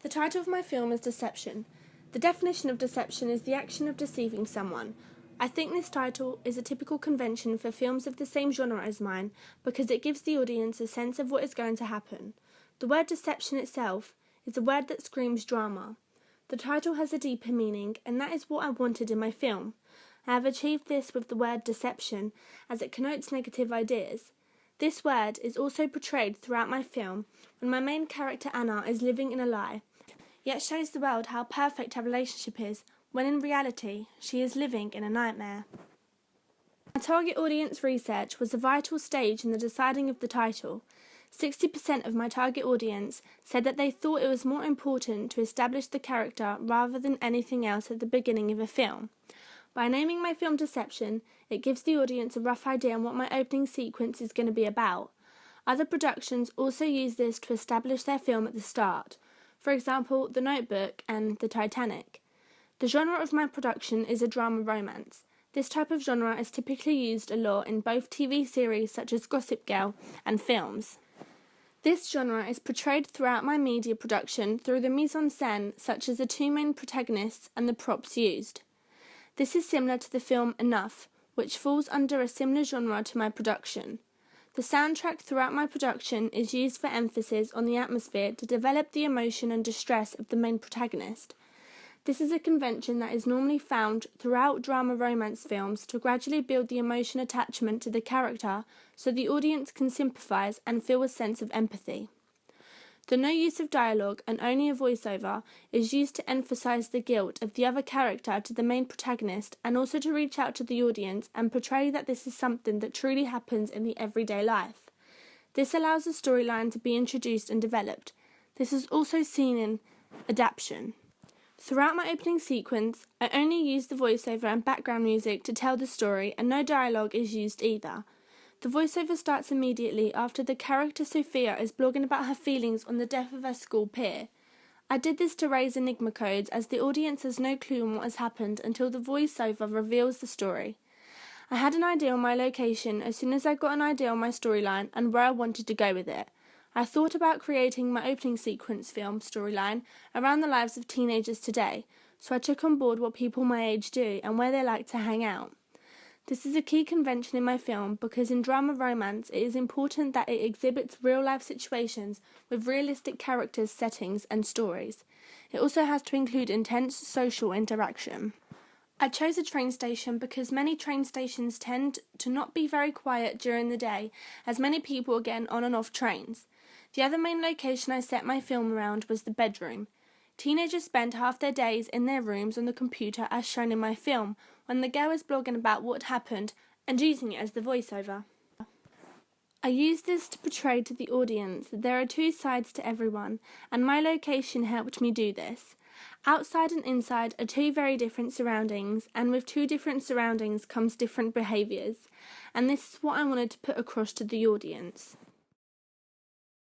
The title of my film is Deception. The definition of deception is the action of deceiving someone. I think this title is a typical convention for films of the same genre as mine because it gives the audience a sense of what is going to happen. The word deception itself is a word that screams drama. The title has a deeper meaning, and that is what I wanted in my film. I have achieved this with the word deception as it connotes negative ideas. This word is also portrayed throughout my film when my main character Anna is living in a lie, yet shows the world how perfect her relationship is, when in reality she is living in a nightmare. My target audience research was a vital stage in the deciding of the title. 60% of my target audience said that they thought it was more important to establish the character rather than anything else at the beginning of a film. By naming my film Deception, it gives the audience a rough idea on what my opening sequence is going to be about. Other productions also use this to establish their film at the start. For example, The Notebook and The Titanic. The genre of my production is a drama romance. This type of genre is typically used a lot in both TV series such as Gossip Girl and films. This genre is portrayed throughout my media production through the mise-en-scène such as the two main protagonists and the props used. This is similar to the film Enough, which falls under a similar genre to my production. The soundtrack throughout my production is used for emphasis on the atmosphere to develop the emotion and distress of the main protagonist. This is a convention that is normally found throughout drama romance films to gradually build the emotion attachment to the character so the audience can sympathise and feel a sense of empathy. The no use of dialogue and only a voiceover is used to emphasise the guilt of the other character to the main protagonist and also to reach out to the audience and portray that this is something that truly happens in the everyday life. This allows the storyline to be introduced and developed. This is also seen in adaptation. Throughout my opening sequence, I only use the voiceover and background music to tell the story, and no dialogue is used either. The voiceover starts immediately after the character Sophia is blogging about her feelings on the death of her school peer. I did this to raise enigma codes as the audience has no clue on what has happened until the voiceover reveals the story. I had an idea on my location as soon as I got an idea on my storyline and where I wanted to go with it. I thought about creating my opening sequence film storyline around the lives of teenagers today, so I took on board what people my age do and where they like to hang out. This is a key convention in my film because in drama romance it is important that it exhibits real-life situations with realistic characters, settings and stories. It also has to include intense social interaction. I chose a train station because many train stations tend to not be very quiet during the day as many people are getting on and off trains. The other main location I set my film around was the bedroom. Teenagers spend half their days in their rooms on the computer as shown in my film, when the girl is blogging about what happened and using it as the voiceover. I use this to portray to the audience that there are two sides to everyone, and my location helped me do this. Outside and inside are two very different surroundings, and with two different surroundings comes different behaviours, and this is what I wanted to put across to the audience.